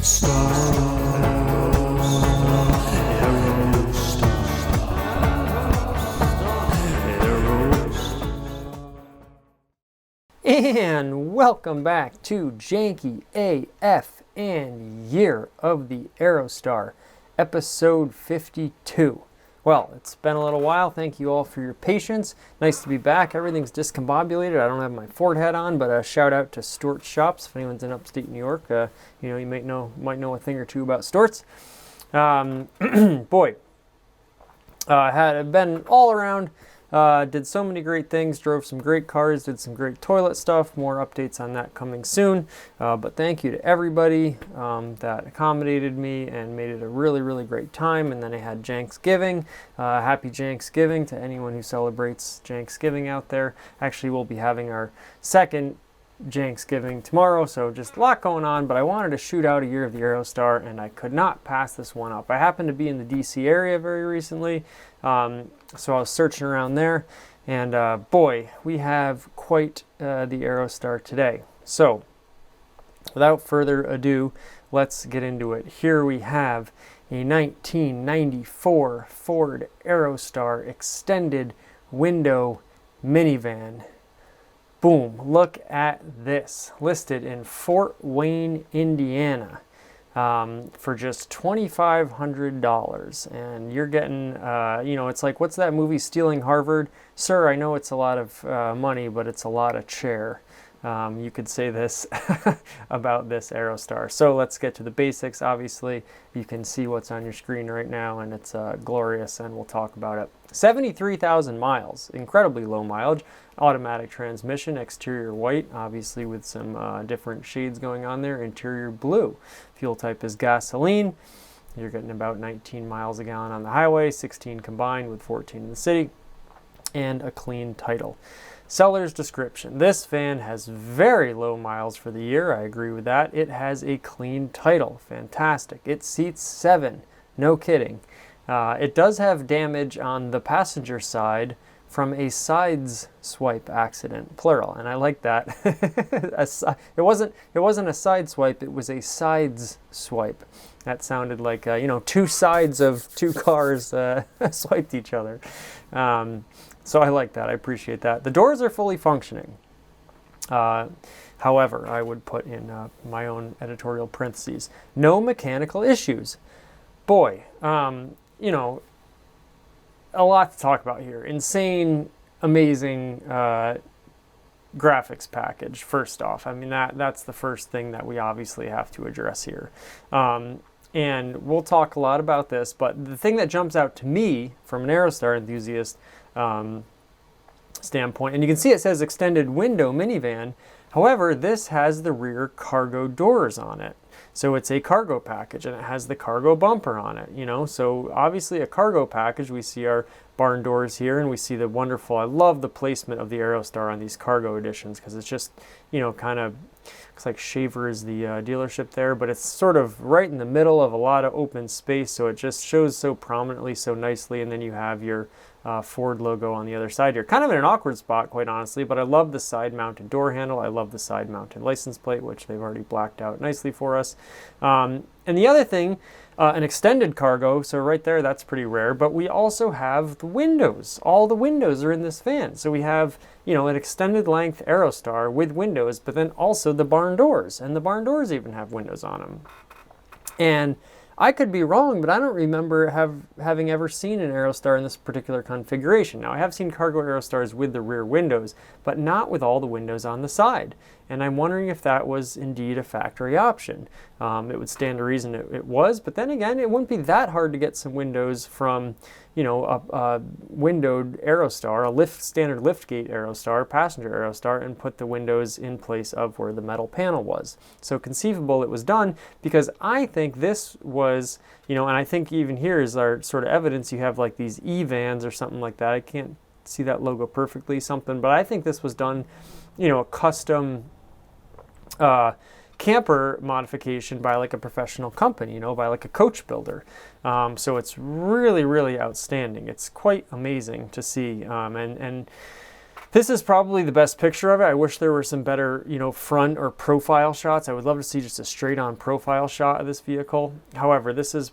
And welcome back to Janky AF and Year of the Aerostar, episode 52. Well, it's been a little while. Thank you all for your patience. Nice to be back. Everything's discombobulated. I don't have my Ford hat on, but a shout out to Stort's Shops. If anyone's in upstate New York, you might know a thing or two about Stort's. Boy, had been all around. Did so many great things, drove some great cars, did some great toilet stuff. More updates on that coming soon. But thank you to everybody that accommodated me and made it a really, really great time. And then I had Janksgiving. Happy Janksgiving to anyone who celebrates Janksgiving out there. Actually, we'll be having our second Janksgiving tomorrow, so just a lot going on, but I wanted to shoot out a Year of the Aerostar, and I could not pass this one up. I happened to be in the DC area very recently, so I was searching around there, and boy, we have quite the Aerostar today. So, without further ado, let's get into it. Here we have a 1994 Ford Aerostar extended window minivan. Boom, look at this, listed in Fort Wayne, Indiana, for just $2,500. And you're getting, it's like, what's that movie, Stealing Harvard? Sir, I know it's a lot of money, but it's a lot of chair. You could say this about this Aerostar. So let's get to the basics. Obviously, you can see what's on your screen right now, and it's glorious, and we'll talk about it. 73,000 miles, incredibly low mileage. Automatic transmission, exterior white, obviously with some different shades going on there. Interior blue. Fuel type is gasoline. You're getting about 19 miles a gallon on the highway, 16 combined with 14 in the city, and a clean title. Seller's description. This van has very low miles for the year. I agree with that. It has a clean title. Fantastic. It seats 7. No kidding. It does have damage on the passenger side from a sides swipe accident, plural, and I like that. It wasn't a side swipe, it was a sides swipe. That sounded like two sides of two cars swiped each other. So I like that. I appreciate that. The doors are fully functioning. However, I would put in my own editorial parentheses, no mechanical issues. Boy, a lot to talk about here. Insane, amazing graphics package, first off. I mean, that's the first thing that we obviously have to address here. And we'll talk a lot about this, but the thing that jumps out to me from an Aerostar enthusiast standpoint, and you can see it says extended window minivan. However, this has the rear cargo doors on it. So it's a cargo package, and it has the cargo bumper on it, So obviously a cargo package. We see our barn doors here, and we see the wonderful, I love the placement of the Aerostar on these cargo editions, because it's just, kind of, looks like Shaver is the dealership there, but it's sort of right in the middle of a lot of open space, so it just shows so prominently, so nicely, and then you have your Ford logo on the other side here. Kind of in an awkward spot, quite honestly, but I love the side-mounted door handle. I love the side-mounted license plate, which they've already blacked out nicely for us. And the other thing, an extended cargo, so right there, that's pretty rare, but we also have the windows. All the windows are in this van. So we have, an extended length Aerostar with windows, but then also the barn doors, and the barn doors even have windows on them. And I could be wrong, but I don't remember having ever seen an Aerostar in this particular configuration. Now, I have seen cargo Aerostars with the rear windows, but not with all the windows on the side. And I'm wondering if that was indeed a factory option. It would stand to reason it was, but then again, it wouldn't be that hard to get some windows from, a windowed Aerostar, a standard liftgate Aerostar, passenger Aerostar, and put the windows in place of where the metal panel was. So conceivable it was done, because I think this was, and I think even here is our sort of evidence. You have like these E-vans or something like that. I can't see that logo perfectly, but I think this was done, a custom camper modification by like a professional company, by like a coach builder. So it's really, really outstanding. It's quite amazing to see. And This is probably the best picture of it. I wish there were some better, you know, front or profile shots. I would love to see just a straight on profile shot of this vehicle. However, this is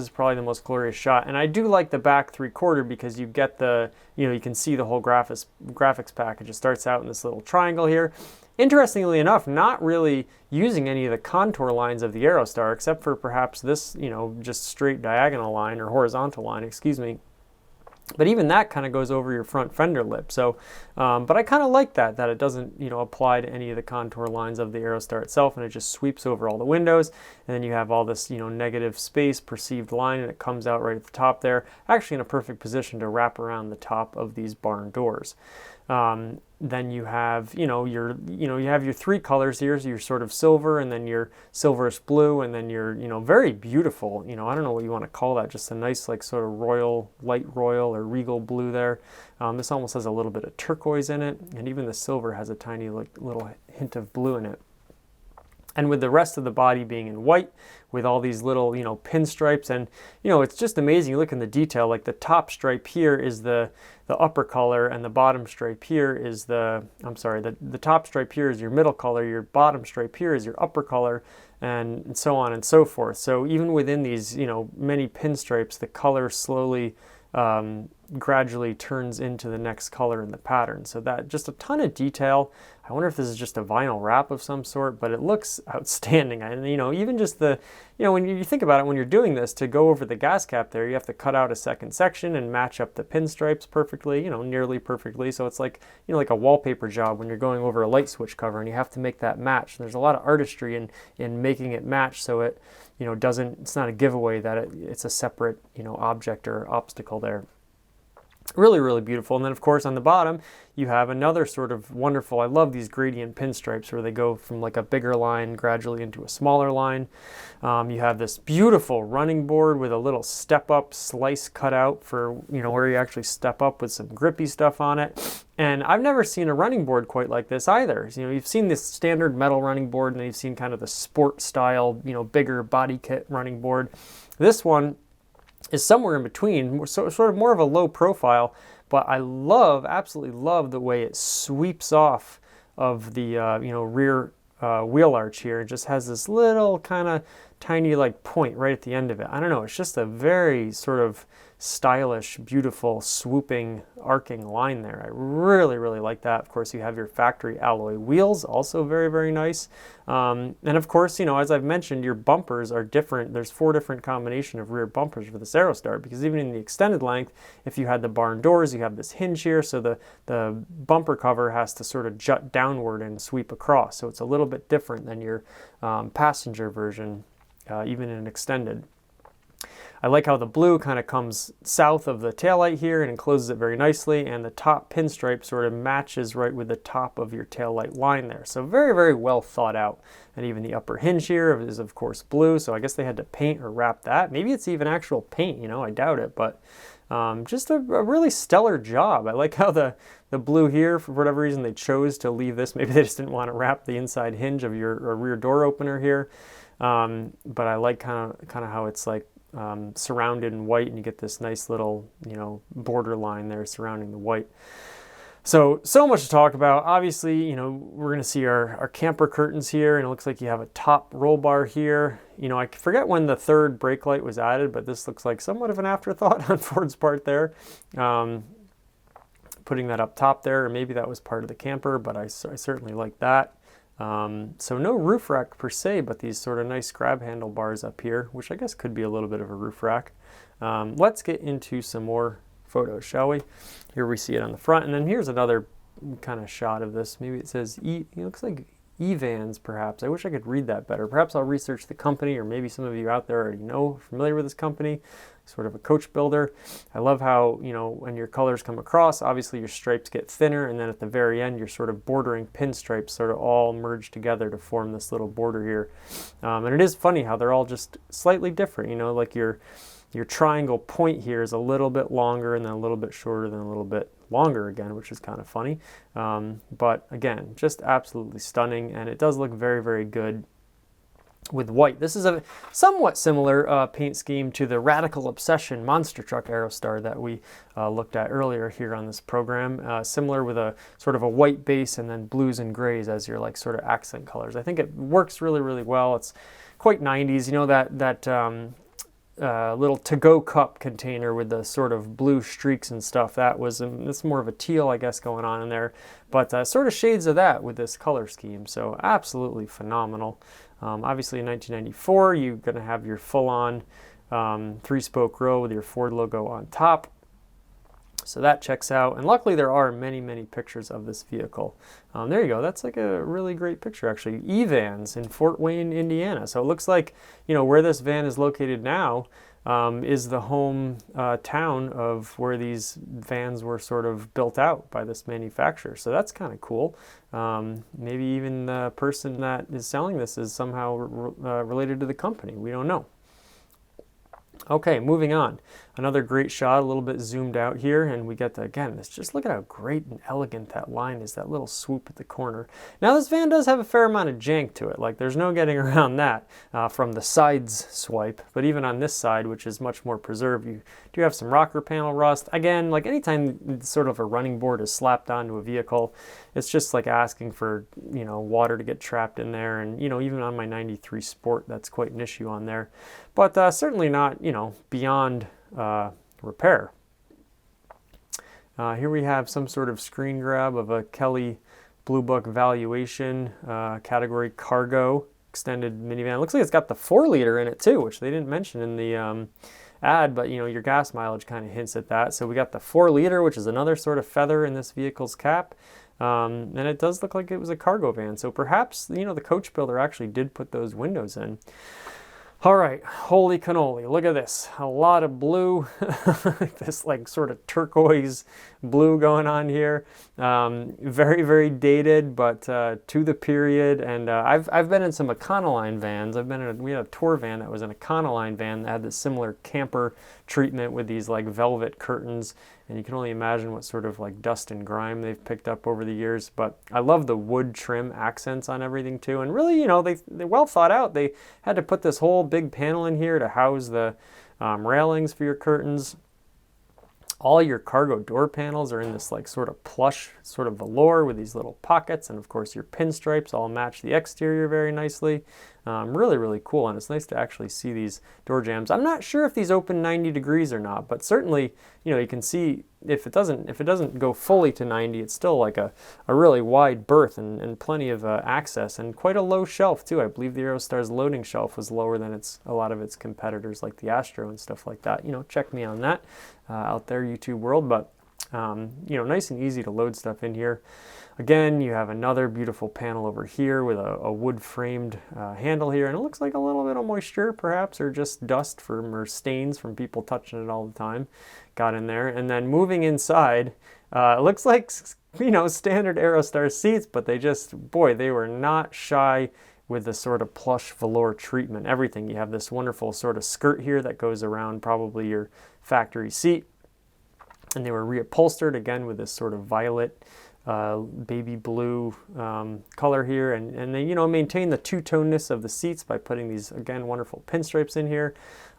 probably the most glorious shot. And I do like the back 3/4 because you get the, you know, you can see the whole graphics package. It starts out in this little triangle here. Interestingly enough, not really using any of the contour lines of the Aerostar, except for perhaps this, you know, just straight diagonal line or horizontal line, excuse me. But even that kind of goes over your front fender lip. So, but I kind of like that it doesn't, you know, apply to any of the contour lines of the Aerostar itself, and it just sweeps over all the windows. And then you have all this, you know, negative space perceived line, and it comes out right at the top there, actually in a perfect position to wrap around the top of these barn doors. Then you have, you have your 3 colors here. So your sort of silver, and then your silverish blue, and then your, you know, very beautiful, you know, I don't know what you want to call that, just a nice like sort of royal, light royal or regal blue there. This almost has a little bit of turquoise in it, and even the silver has a tiny like little hint of blue in it. And with the rest of the body being in white, with all these little, you know, pinstripes, and, you know, it's just amazing. You look in the detail, like the top stripe here is the upper color, and the bottom stripe here is the top stripe here is your middle color, your bottom stripe here is your upper color, and so on and so forth. So even within these, you know, many pinstripes, the color slowly gradually turns into the next color in the pattern. So that just a ton of detail. I wonder if this is just a vinyl wrap of some sort, but it looks outstanding. And, you know, even just the, you know, when you think about it, when you're doing this, to go over the gas cap there, you have to cut out a second section and match up the pinstripes perfectly, you know, nearly perfectly. So it's like, you know, like a wallpaper job when you're going over a light switch cover, and you have to make that match. There's a lot of artistry in making it match, so it, you know, it's not a giveaway that it's a separate, you know, object or obstacle there. Really, really beautiful. And then, of course, on the bottom, you have another sort of wonderful, I love these gradient pinstripes where they go from like a bigger line gradually into a smaller line. You have this beautiful running board with a little step-up slice cut out for, you know, where you actually step up with some grippy stuff on it. And I've never seen a running board quite like this either. You know, you've seen this standard metal running board, and then you've seen kind of the sport style, you know, bigger body kit running board. This one is somewhere in between, so sort of more of a low profile, but I absolutely love the way it sweeps off of the you know, rear wheel arch here. It just has this little kind of tiny like point right at the end of it. I don't know, it's just a very sort of stylish, beautiful, swooping, arcing line there. I really, really like that. Of course, you have your factory alloy wheels, also very, very nice. And of course, you know, as I've mentioned, your bumpers are different. There's 4 different combination of rear bumpers for this Aerostar, because even in the extended length, if you had the barn doors, you have this hinge here, so the bumper cover has to sort of jut downward and sweep across. So it's a little bit different than your passenger version, even in extended. I like how the blue kind of comes south of the taillight here and encloses it very nicely, and the top pinstripe sort of matches right with the top of your taillight line there. So very, very well thought out. And even the upper hinge here is, of course, blue, so I guess they had to paint or wrap that. Maybe it's even actual paint, you know, I doubt it, but just a really stellar job. I like how the blue here, for whatever reason, they chose to leave this. Maybe they just didn't want to wrap the inside hinge of your rear door opener here. But I like kind of how it's like surrounded in white, and you get this nice little, you know, border line there surrounding the white. So much to talk about. Obviously, you know, we're going to see our camper curtains here, and it looks like you have a top roll bar here. You know, I forget when the 3rd brake light was added, but this looks like somewhat of an afterthought on Ford's part there. Putting that up top there, or maybe that was part of the camper, but I certainly like that. So no roof rack per se, but these sort of nice grab handle bars up here, which I guess could be a little bit of a roof rack. Let's get into some more photos, shall we? Here we see it on the front, and then here's another kind of shot of this. Maybe it says it looks like E-Vans perhaps. I wish I could read that better. Perhaps I'll research the company, or maybe some of you out there already familiar with this company. Sort of a coach builder. I love how, you know, when your colors come across, obviously your stripes get thinner, and then at the very end, you're sort of bordering pinstripes sort of all merge together to form this little border here. And it is funny how they're all just slightly different, you know, like your triangle point here is a little bit longer, and then a little bit shorter, then a little bit longer again, which is kind of funny. But again, just absolutely stunning, and it does look very, very good with white. This is a somewhat similar paint scheme to the Radical Obsession monster truck Aerostar that we looked at earlier here on this program. Similar with a sort of a white base and then blues and grays as your like sort of accent colors. I think it works really, really well. It's quite 90s. You know that little to-go cup container with the sort of blue streaks and stuff. That was it's more of a teal, I guess, going on in there, but sort of shades of that with this color scheme. So absolutely phenomenal. Obviously in 1994, you're going to have your full-on 3-spoke grille with your Ford logo on top. So that checks out. And luckily there are many, many pictures of this vehicle. There you go. That's like a really great picture, actually. E-Vans in Fort Wayne, Indiana. So it looks like, you know, where this van is located now is the home town of where these vans were sort of built out by this manufacturer. So that's kind of cool. Maybe even the person that is selling this is somehow related to the company. We don't know. Okay, moving on. Another great shot, a little bit zoomed out here, and we get again, just look at how great and elegant that line is, that little swoop at the corner. Now this van does have a fair amount of jank to it, like there's no getting around that from the sides swipe, but even on this side, which is much more preserved, you do have some rocker panel rust. Again, like anytime sort of a running board is slapped onto a vehicle, it's just like asking for, you know, water to get trapped in there, and, you know, even on my 93 Sport, that's quite an issue on there. But certainly not, you know, beyond repair. Here we have some sort of screen grab of a Kelly Blue Book valuation, category cargo, extended minivan. It looks like it's got the 4-liter in it too, which they didn't mention in the ad, but you know, your gas mileage kind of hints at that. So we got the 4-liter, which is another sort of feather in this vehicle's cap. And it does look like it was a cargo van. So perhaps, you know, the coach builder actually did put those windows in. All right, holy cannoli, look at this. A lot of blue, this like sort of turquoise blue going on here. Very, very dated, but to the period. And I've been in some Econoline vans. We had a tour van that was an Econoline van that had this similar camper treatment with these like velvet curtains. And you can only imagine what sort of like dust and grime they've picked up over the years. But I love the wood trim accents on everything too. And really, you know, they're well thought out. They had to put this whole big panel in here to house the railings for your curtains. All your cargo door panels are in this like sort of plush sort of velour with these little pockets, and of course your pinstripes all match the exterior very nicely. Really, really cool, and it's nice to actually see these door jambs. I'm not sure if these open 90 degrees or not, but certainly, you know, you can see if it doesn't go fully to 90, it's still like a really wide berth and plenty of access, and quite a low shelf too. I believe the Aerostar's loading shelf was lower than a lot of its competitors like the Astro and stuff like that. You know, check me on that out there, YouTube world. But you know, nice and easy to load stuff in here. Again, you have another beautiful panel over here with a wood framed handle here, and it looks like a little bit of moisture perhaps, or just dust or stains from people touching it all the time got in there. And then moving inside, it looks like, you know, standard Aerostar seats, but they were not shy with the sort of plush velour treatment. Everything. You have this wonderful sort of skirt here that goes around probably your factory seat, and they were reupholstered again with this sort of violet baby blue color here, and they, you know, maintain the two-toneness of the seats by putting these, again, wonderful pinstripes in here.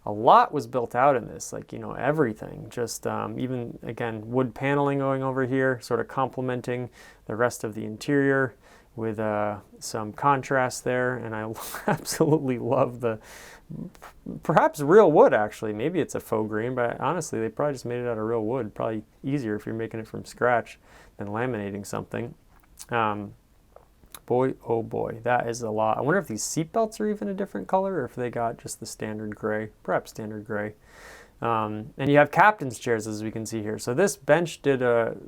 A lot was built out in this, like, you know, everything, just even, again, wood paneling going over here, sort of complementing the rest of the interior with some contrast there. And I absolutely love the perhaps real wood, actually. Maybe it's a faux green, but honestly, they probably just made it out of real wood. Probably easier if you're making it from scratch than laminating something. Boy, oh boy, that is a lot. I wonder if these seat belts are even a different color, or if they got just the standard gray, perhaps standard gray. And you have captain's chairs, as we can see here. So this bench did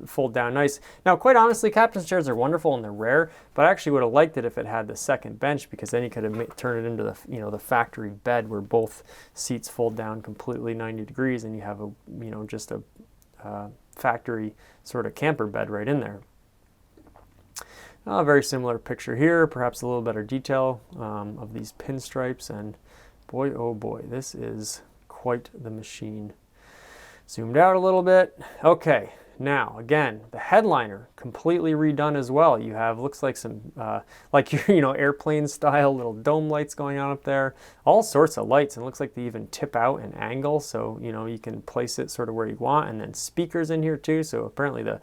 fold down nice. Now, quite honestly, captain's chairs are wonderful and they're rare, but I actually would have liked it if it had the second bench, because then you could have turned it into the, you know, the factory bed where both seats fold down completely 90 degrees, and you have a, you know, just a factory sort of camper bed right in there. A very similar picture here, perhaps a little better detail of these pinstripes, and boy, oh boy, this is quite the machine. Zoomed out a little bit. Okay, Now, again, the headliner completely redone as well. You have, looks like some, like your, airplane style little dome lights going on up there. All sorts of lights, and it looks like they even tip out an angle, so, you can place it sort of where you want. And then speakers in here too, so apparently the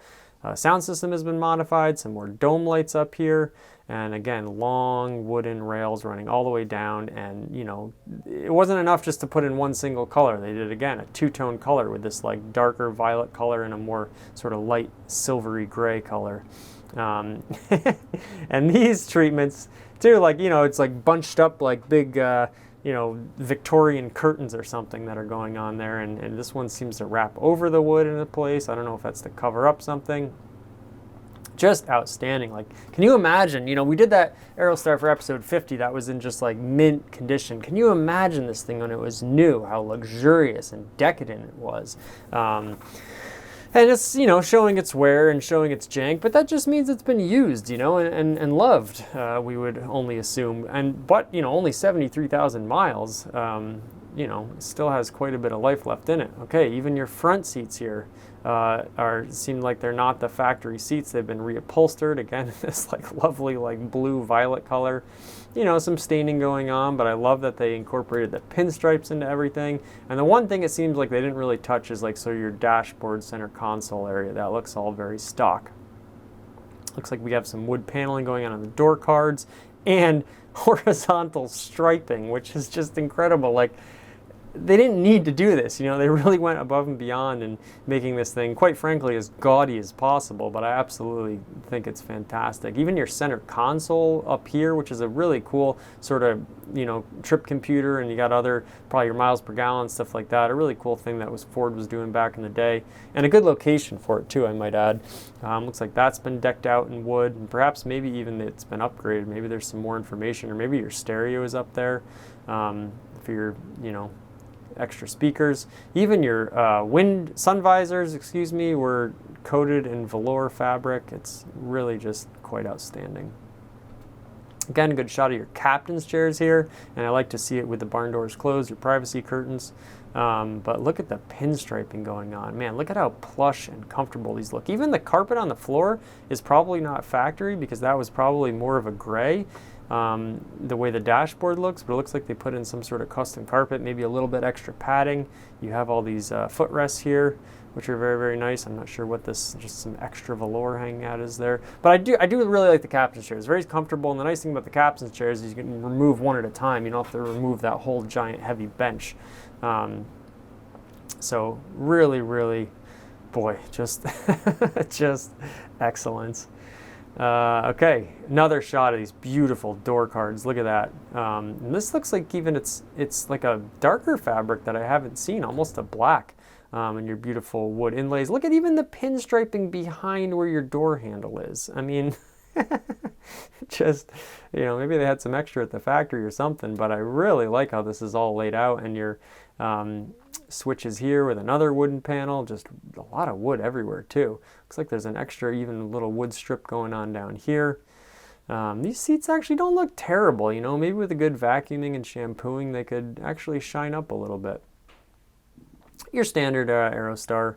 sound system has been modified. Some more dome lights up here. And again, long wooden rails running all the way down. And, it wasn't enough just to put in one single color. They did, again, a two-tone color with this like darker violet color and a more sort of light silvery gray color. And these treatments too, like, it's like bunched up like big, Victorian curtains or something that are going on there. And this one seems to wrap over the wood in a place. I don't know if that's to cover up something. Just outstanding. Like, can you imagine, we did that Aerostar for episode 50 that was in just like mint condition. Can you imagine this thing when it was new, how luxurious and decadent it was? And it's, showing its wear and showing its jank, but that just means it's been used, and loved, we would only assume. But only 73,000 miles, still has quite a bit of life left in it. Okay, even your front seats here seem like they're not the factory seats. They've been reupholstered, again, this like lovely like blue violet color. Some staining going on, but I love that they incorporated the pinstripes into everything. And the one thing it seems like they didn't really touch is like, so your dashboard center console area, that looks all very stock. Looks like we have some wood paneling going on the door cards and horizontal striping, which is just incredible. Like, they didn't need to do this, they really went above and beyond in making this thing, quite frankly, as gaudy as possible, but I absolutely think it's fantastic. Even your center console up here, which is a really cool sort of, trip computer, and you got other, probably your miles per gallon, stuff like that. A really cool thing that Ford was doing back in the day, and a good location for it too, I might add. Looks like that's been decked out in wood, and perhaps maybe even it's been upgraded. Maybe there's some more information, or maybe your stereo is up there for your, extra speakers. Even your sun visors, were coated in velour fabric. It's really just quite outstanding. Again, a good shot of your captain's chairs here, and I like to see it with the barn doors closed, your privacy curtains. But look at the pinstriping going on. Man, look at how plush and comfortable these look. Even the carpet on the floor is probably not factory, because that was probably more of a gray. The way the dashboard looks, but it looks like they put in some sort of custom carpet, maybe a little bit extra padding. You have all these footrests here, which are very, very nice. I'm not sure what this, just some extra velour hanging out is there. But I do really like the captain's chair. It's very comfortable, and the nice thing about the captain's chairs is you can remove one at a time. You don't have to remove that whole giant heavy bench. So really, really, boy, just, just excellence. Okay, another shot of these beautiful door cards. Look at that. And this looks like even it's like a darker fabric that I haven't seen, almost a black. And your beautiful wood inlays. Look at even the pinstriping behind where your door handle is. I mean, just, maybe they had some extra at the factory or something, but I really like how this is all laid out. And your switches here with another wooden panel, just a lot of wood everywhere too. Looks like there's an extra even little wood strip going on down here. These seats actually don't look terrible, maybe with a good vacuuming and shampooing they could actually shine up a little bit. Your standard Aerostar,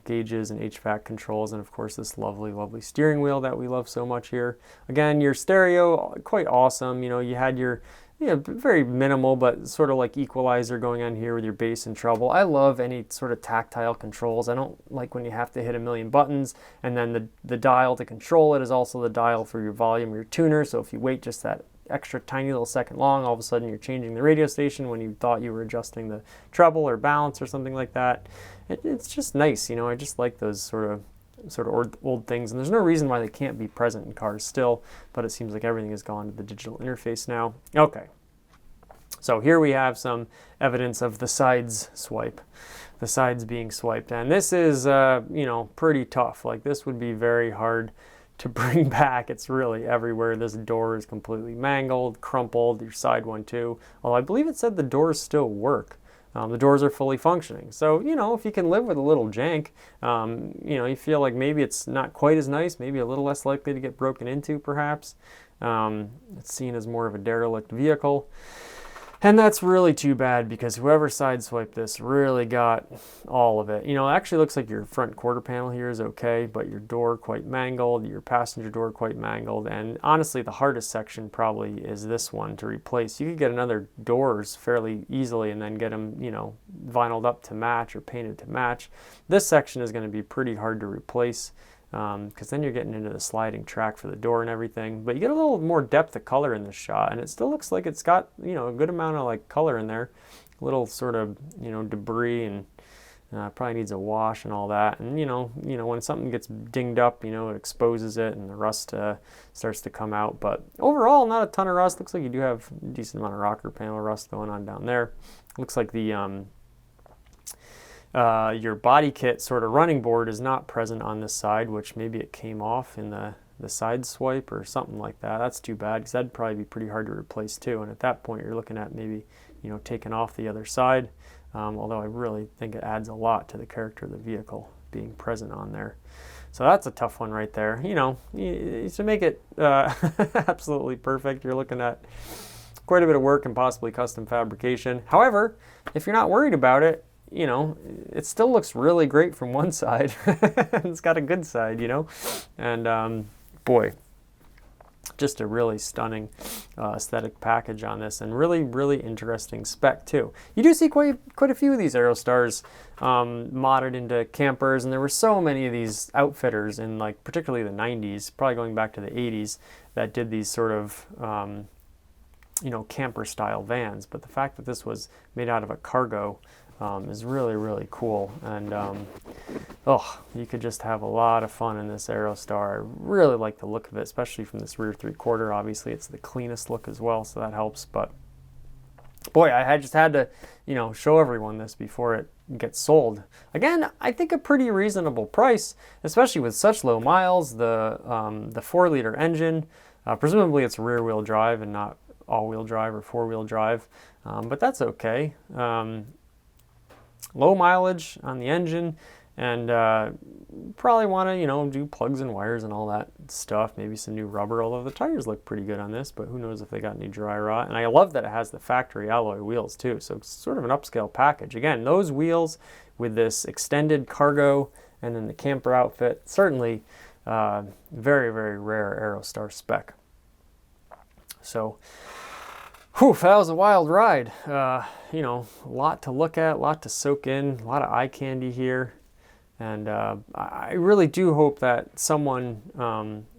gauges and HVAC controls, and of course this lovely, lovely steering wheel that we love so much here. Again, your stereo, quite awesome. You had your very minimal, but sort of like equalizer going on here with your bass and treble. I love any sort of tactile controls. I don't like when you have to hit a million buttons, and then the dial to control it is also the dial for your volume or your tuner. So if you wait just that extra tiny little second long, all of a sudden you're changing the radio station when you thought you were adjusting the treble or balance or something like that. It's just nice, I just like those sort of old things, and there's no reason why they can't be present in cars still, but it seems like everything has gone to the digital interface now. Okay, so here we have some evidence of the sides swipe, the sides being swiped, and this is pretty tough. Like, this would be very hard to bring back. It's really everywhere. This door is completely mangled, crumpled, your side one too, although I believe it said the doors still work. The doors are fully functioning. So, if you can live with a little jank, you feel like maybe it's not quite as nice, maybe a little less likely to get broken into perhaps. It's seen as more of a derelict vehicle. And that's really too bad because whoever sideswiped this really got all of it. You know, it actually looks like your front quarter panel here is okay, but your door quite mangled, your passenger door quite mangled, and honestly the hardest section probably is this one to replace. You could get another doors fairly easily and then get them, you know, vinyled up to match or painted to match. This section is going to be pretty hard to replace, because then you're getting into the sliding track for the door and everything. But you get a little more depth of color in this shot, and it still looks like it's got, you know, a good amount of like color in there. A little sort of, you know, debris, and probably needs a wash and all that. And you know when something gets dinged up, you know, it exposes it and the rust starts to come out. But overall, not a ton of rust. Looks like you do have a decent amount of rocker panel rust going on down there. Looks like the your body kit sort of running board is not present on this side, which maybe it came off in the side swipe or something like that. That's too bad, because that'd probably be pretty hard to replace too. And at that point, you're looking at maybe, you know, taking off the other side. Although I really think it adds a lot to the character of the vehicle being present on there. So that's a tough one right there. You know, to make it absolutely perfect, you're looking at quite a bit of work and possibly custom fabrication. However, if you're not worried about it, you know, it still looks really great from one side. It's got a good side, you know, and boy, just a really stunning aesthetic package on this, and really interesting spec too. You do see quite a few of these Aerostars modded into campers, and there were so many of these outfitters in, like, particularly the 90s, probably going back to the 80s, that did these sort of you know, camper style vans. But the fact that this was made out of a cargo is really cool. And oh, you could just have a lot of fun in this Aerostar. I really like the look of it, especially from this rear 3/4. Obviously it's the cleanest look as well, so that helps. But boy, I just had to, you know, show everyone this before it gets sold. Again, I think a pretty reasonable price, especially with such low miles. The 4-liter engine, presumably it's rear-wheel drive and not all-wheel drive or 4-wheel drive, but that's okay. Low mileage on the engine, and probably want to, you know, do plugs and wires and all that stuff. Maybe some new rubber, although the tires look pretty good on this, but who knows if they got any dry rot. And I love that it has the factory alloy wheels too, so it's sort of an upscale package. Again, those wheels with this extended cargo and then the camper outfit, certainly very rare Aerostar spec. So whew, that was a wild ride. You know, a lot to look at, a lot to soak in, a lot of eye candy here. And I really do hope that someone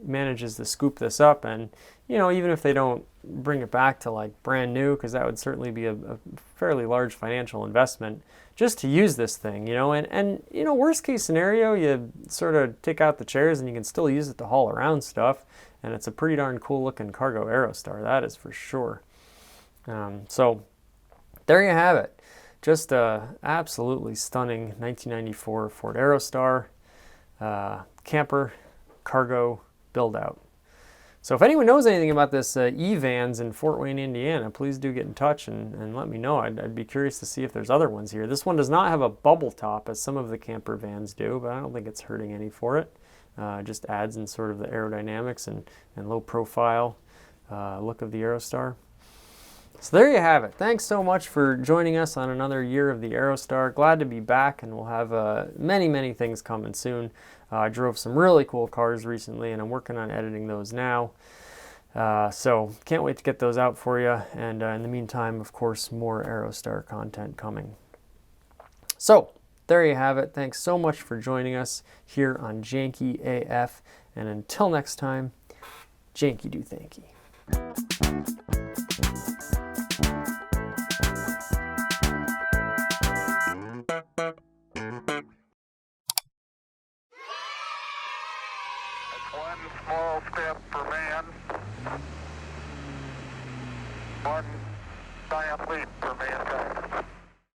manages to scoop this up, and, you know, even if they don't bring it back to like brand new, because that would certainly be a fairly large financial investment just to use this thing, you know. And you know, worst case scenario, you sort of take out the chairs and you can still use it to haul around stuff. And it's a pretty darn cool looking cargo Aerostar, that is for sure. So there you have it. Just a absolutely stunning 1994 Ford Aerostar camper cargo build out. So if anyone knows anything about this E-Vans in Fort Wayne, Indiana, please do get in touch and let me know. I'd be curious to see if there's other ones here. This one does not have a bubble top as some of the camper vans do, but I don't think it's hurting any for it. Just adds in sort of the aerodynamics and low profile look of the Aerostar. So there you have it. Thanks so much for joining us on another year of the Aerostar. Glad to be back, and we'll have many things coming soon. I drove some really cool cars recently, and I'm working on editing those now. So can't wait to get those out for you. And in the meantime, of course, more Aerostar content coming. So there you have it. Thanks so much for joining us here on Janky AF. And until next time, Janky do Thanky. One small step for man, one giant leap for mankind.